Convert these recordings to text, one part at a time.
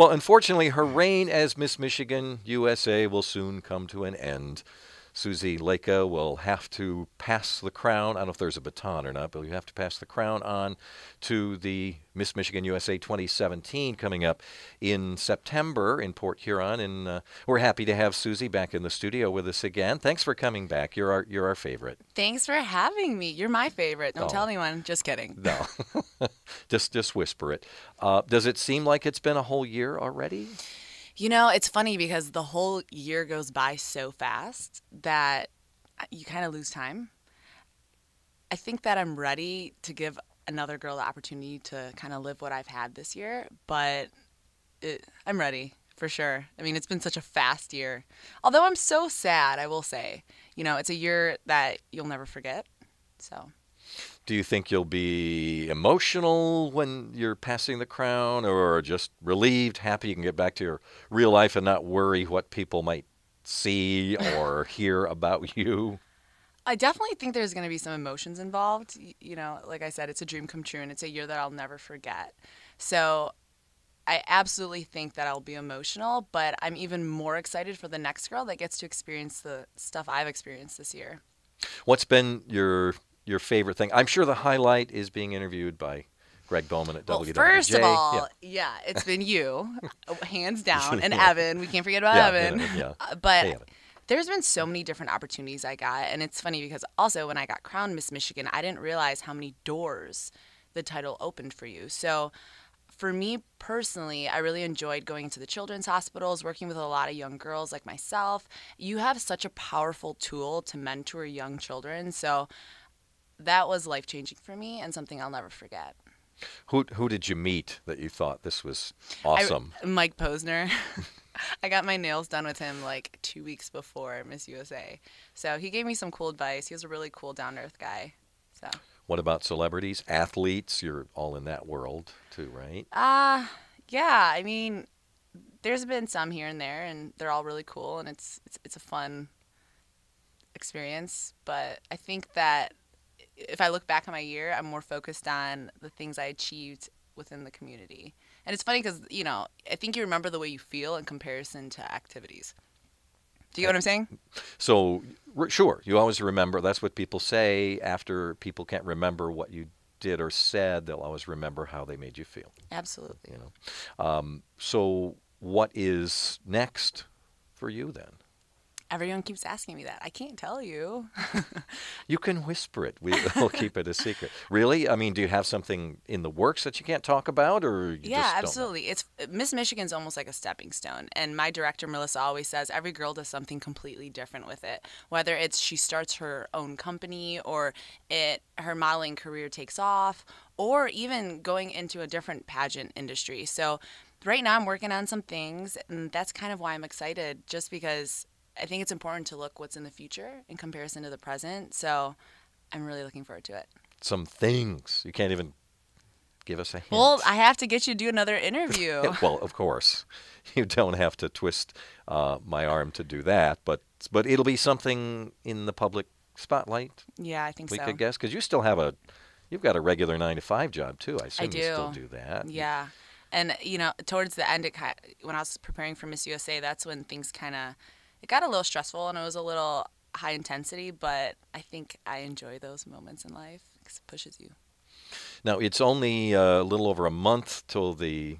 Well, unfortunately, her reign as Miss Michigan USA will soon come to an end. Susie Leica will have to pass the crown. I don't know if there's a baton or not, but you have to pass the crown on to the Miss Michigan USA 2017 coming up in September in Port Huron. And we're happy to have Susie back in the studio with us again. Thanks for coming back. You're our favorite. Thanks for having me. You're my favorite. Don't Oh. tell anyone. Just kidding. No, just whisper it. Does it seem like it's been a whole year already? You know, it's funny because the whole year goes by so fast that you kind of lose time. I think that I'm ready to give another girl the opportunity to kind of live what I've had this year, but I'm ready for sure. I mean, it's been such a fast year. Although I'm so sad, I will say. You know, it's a year that you'll never forget. So. Do you think you'll be emotional when you're passing the crown, or just relieved, happy you can get back to your real life and not worry what people might see or hear about you? I definitely think there's going to be some emotions involved. You know, like I said, it's a dream come true, and it's a year that I'll never forget. So I absolutely think that I'll be emotional, but I'm even more excited for the next girl that gets to experience the stuff I've experienced this year. What's been your favorite thing? I'm sure the highlight is being interviewed by Greg Bowman at Well, WWJ. first of all, yeah, it's been you, hands down, and Yeah. Evan. We can't forget about Yeah, Evan. yeah. But Hey, Evan. there's been so many different opportunities I got, and it's funny because also when I got crowned Miss Michigan, I didn't realize how many doors the title opened for you. So for me personally, I really enjoyed going into the children's hospitals, working with a lot of young girls like myself. You have such a powerful tool to mentor young children, so that was life-changing for me and something I'll never forget. Who did you meet that you thought this was awesome? Mike Posner. I got my nails done with him like 2 weeks before Miss USA. So he gave me some cool advice. He was a really cool, down-to-earth guy. So. What about celebrities, athletes? You're all in that world too, right? Yeah. I mean, there's been some here and there, and they're all really cool, and it's a fun experience. But I think that if I look back on my year, I'm more focused on the things I achieved within the community. And it's funny because, you know, I think you remember the way you feel in comparison to activities. Do you get what I'm saying? So, sure, you always remember. That's what people say after people can't remember what you did or said. They'll always remember how they made you feel. Absolutely. You know. So, what is next for you then? Everyone keeps asking me that. I can't tell you. You can whisper it. We'll keep it a secret. Really? I mean, do you have something in the works that you can't talk about, or you Yeah, just don't know? absolutely. It's Miss Michigan's almost like a stepping stone, and my director Melissa always says every girl does something completely different with it. Whether it's she starts her own company, or her modeling career takes off, or even going into a different pageant industry. So right now I'm working on some things, and that's kind of why I'm excited, just because I think it's important to look what's in the future in comparison to the present. So I'm really looking forward to it. Some things. You can't even give us a hint. Well, I have to get you to do another interview. Well, of course. You don't have to twist my arm to do that, but it'll be something in the public spotlight, Yeah, I think we so. could guess, because you've got a regular 9 to 5 job too. I assume I do. you still do that. Yeah. And, you know, towards the end, when I was preparing for Miss USA, that's when things it got a little stressful and it was a little high intensity, but I think I enjoy those moments in life because it pushes you. Now, it's only a little over a month till the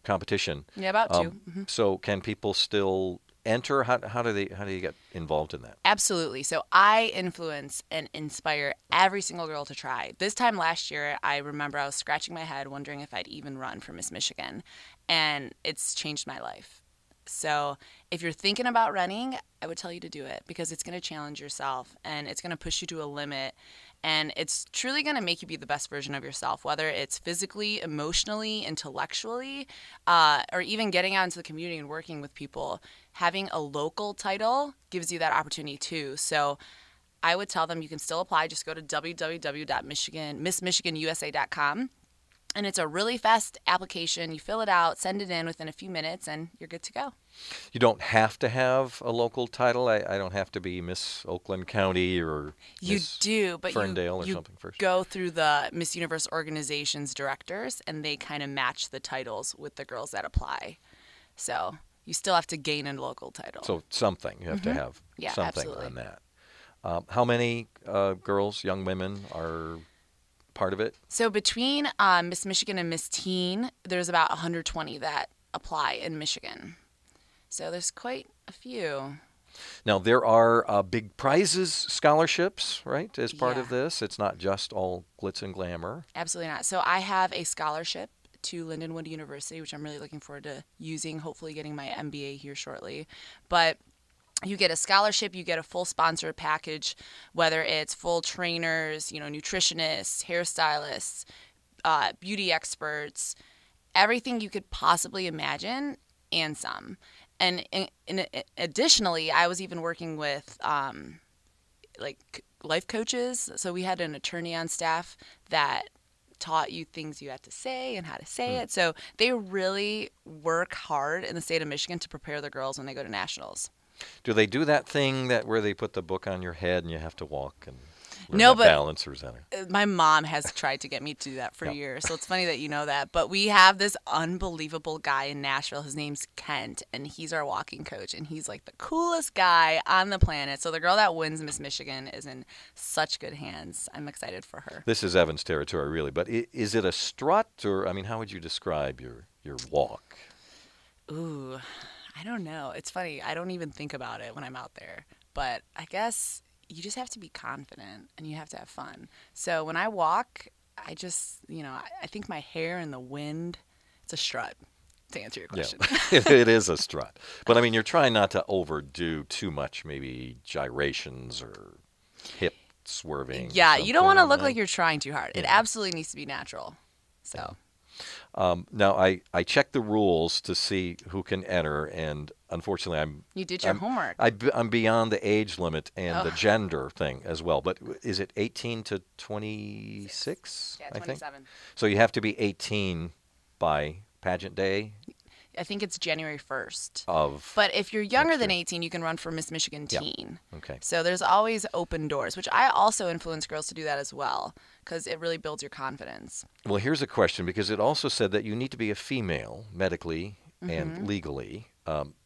competition. Yeah, about two. So can people still enter? How do you get involved in that? Absolutely. So I influence and inspire every single girl to try. This time last year, I remember I was scratching my head wondering if I'd even run for Miss Michigan, and it's changed my life. So if you're thinking about running, I would tell you to do it because it's going to challenge yourself and it's going to push you to a limit, and it's truly going to make you be the best version of yourself, whether it's physically, emotionally, intellectually, or even getting out into the community and working with people. Having a local title gives you that opportunity too. So I would tell them you can still apply. Just go to www.missmichiganusa.com. And it's a really fast application. You fill it out, send it in within a few minutes, and you're good to go. You don't have to have a local title. I don't have to be Miss Oakland County or You Miss do, but Ferndale or you something first. go through the Miss Universe organization's directors, and they kind of match the titles with the girls that apply. So you still have to gain a local title. So something. You have to have Yeah, something absolutely. on that. How many girls, young women, are part of it? So between Miss Michigan and Miss Teen, there's about 120 that apply in Michigan. So there's quite a few. Now, there are big prizes, scholarships, right, as part of Yeah. this. It's not just all glitz and glamour. Absolutely not. So I have a scholarship to Lindenwood University, which I'm really looking forward to using, hopefully getting my MBA here shortly. But you get a scholarship, you get a full sponsor package, whether it's full trainers, nutritionists, hairstylists, beauty experts, everything you could possibly imagine, and some. And additionally, I was even working with like life coaches. So we had an attorney on staff that taught you things you had to say and how to say it. So they really work hard in the state of Michigan to prepare the girls when they go to nationals. Do they do that thing where they put the book on your head and you have to walk and learn No, that but balance, or is that my mom has tried to get me to do that for Yeah. years. So it's funny that you know that. But we have this unbelievable guy in Nashville. His name's Kent, and he's our walking coach. And he's like the coolest guy on the planet. So the girl that wins Miss Michigan is in such good hands. I'm excited for her. This is Evan's territory, really. But is it a strut, or, I mean, how would you describe your walk? Ooh, I don't know. It's funny. I don't even think about it when I'm out there. But I guess you just have to be confident and you have to have fun. So when I walk, I just, I think my hair and the wind, it's a strut, to answer your question. Yeah, it is a strut. But, I mean, you're trying not to overdo too much, maybe gyrations or hip swerving. Yeah, you don't want to something, look right? like you're trying too hard. It absolutely needs to be natural. So, Now, I checked the rules to see who can enter, and unfortunately, you did your homework. I'm beyond the age limit and the Oh. gender thing as well. But is it 18 to 26? Yeah, I think. 27. So you have to be 18 by pageant day I think it's January 1st. of. But if you're younger Next than year. 18, you can run for Miss Michigan Yeah. Teen. Okay. So there's always open doors, which I also influence girls to do that as well because it really builds your confidence. Well, here's a question, because it also said that you need to be a female medically Mm-hmm. and legally.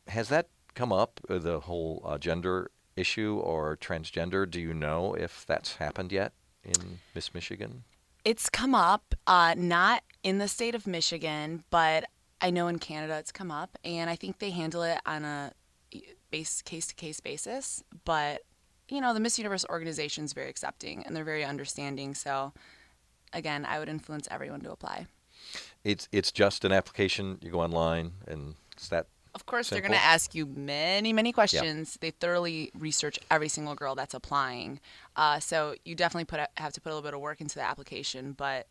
Has that come up, the whole gender issue or transgender? Do you know if that's happened yet in Miss Michigan? It's come up, not in the state of Michigan, but I know in Canada it's come up, and I think they handle it on a case-to-case basis. But, the Miss Universe organization is very accepting, and they're very understanding. So, again, I would influence everyone to apply. It's just an application. You go online, and it's that. Of course, they're Simple. going to ask you many, many questions. They thoroughly research every single girl that's applying. So you definitely have to put a little bit of work into the application, but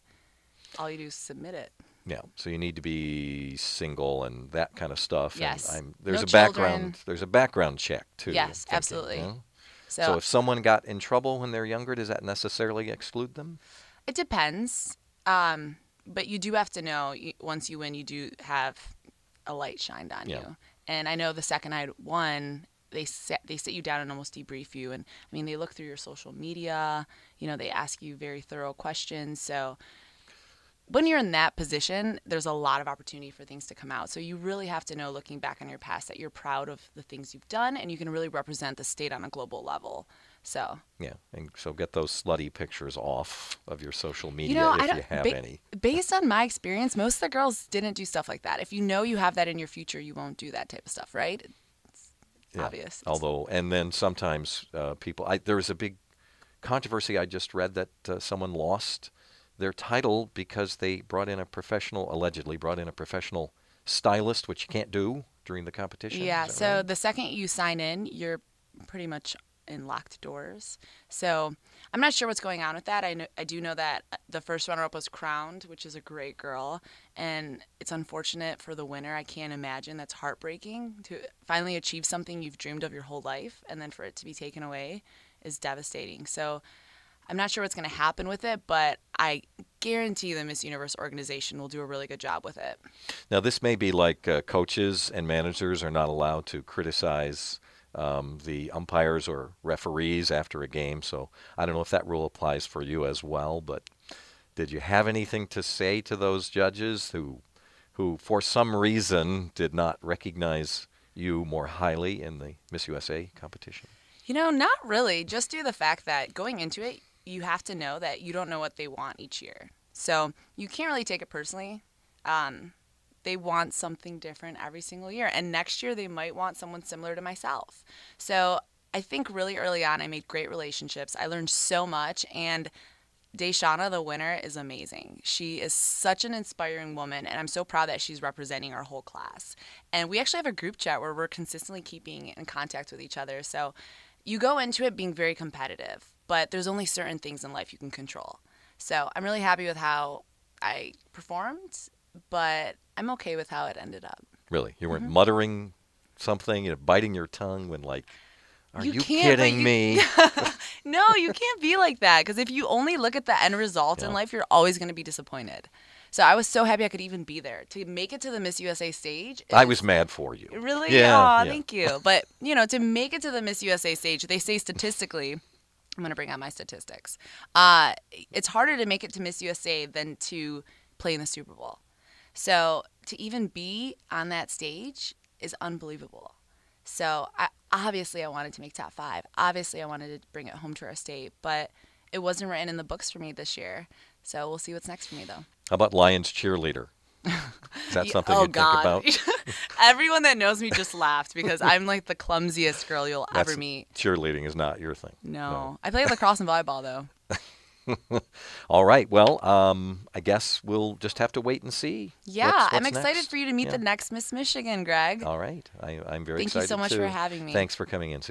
all you do is submit it. Yeah, so you need to be single and that kind of stuff. Yes. And there's No a background. children. There's a background check too. Yes, I'm thinking, absolutely. yeah? So, So if someone got in trouble when they're younger, does that necessarily exclude them? it depends. But you do have to know once you win, you do have a light shined on Yeah. you. And I know the second I won, they sit you down and almost debrief you. And I mean, they look through your social media. They ask you very thorough questions. So when you're in that position, there's a lot of opportunity for things to come out. So you really have to know, looking back on your past, that you're proud of the things you've done and you can really represent the state on a global level. So, Yeah, and so get those slutty pictures off of your social media I if don't, you have any. based on my experience, most of the girls didn't do stuff like that. If you know you have that in your future, you won't do that type of stuff, right? It's Yeah. obvious. Although, and then sometimes there was a big controversy. I just read that someone lost their title because they allegedly brought in a professional stylist, which you can't do during the competition. Yeah, Is that so right? the second you sign in, you're pretty much in locked doors. So I'm not sure what's going on with that. I do know that the first runner-up was crowned, which is a great girl, and it's unfortunate for the winner. I can't imagine. That's heartbreaking to finally achieve something you've dreamed of your whole life, and then for it to be taken away is devastating. So I'm not sure what's going to happen with it, but I guarantee the Miss Universe organization will do a really good job with it. Now, this may be like coaches and managers are not allowed to criticize the umpires or referees after a game. So I don't know if that rule applies for you as well. But did you have anything to say to those judges who for some reason did not recognize you more highly in the Miss USA competition? Not really. Just due to the fact that going into it, you have to know that you don't know what they want each year. So you can't really take it personally. They want something different every single year. And next year, they might want someone similar to myself. So I think really early on, I made great relationships. I learned so much. And Deshauna, the winner, is amazing. She is such an inspiring woman, and I'm so proud that she's representing our whole class. And we actually have a group chat where we're consistently keeping in contact with each other. So you go into it being very competitive, but there's only certain things in life you can control. So I'm really happy with how I performed, but I'm okay with how it ended up. Really? You weren't muttering something, biting your tongue when like, are you can't, kidding me? No, you can't be like that, because if you only look at the end result in life, you're always going to be disappointed. So I was so happy I could even be there. To make it to the Miss USA stage. I was mad for you. Really? Yeah. Aw, yeah. Thank you. But, to make it to the Miss USA stage, they say statistically, I'm going to bring out my statistics. It's harder to make it to Miss USA than to play in the Super Bowl. So to even be on that stage is unbelievable. So obviously I wanted to make top 5. Obviously I wanted to bring it home to our state, but it wasn't written in the books for me this year. So we'll see what's next for me, though. How about Lions cheerleader? Is that something you think God. about? Everyone that knows me just laughed because I'm like the clumsiest girl you'll ever meet. Cheerleading is not your thing. No. I play lacrosse and volleyball, though. All right. Well, I guess we'll just have to wait and see. Yeah, what's I'm excited next. for you to meet the next Miss Michigan, Greg. All right. I'm very Thank excited you so much too. for having me. Thanks for coming in, Susan.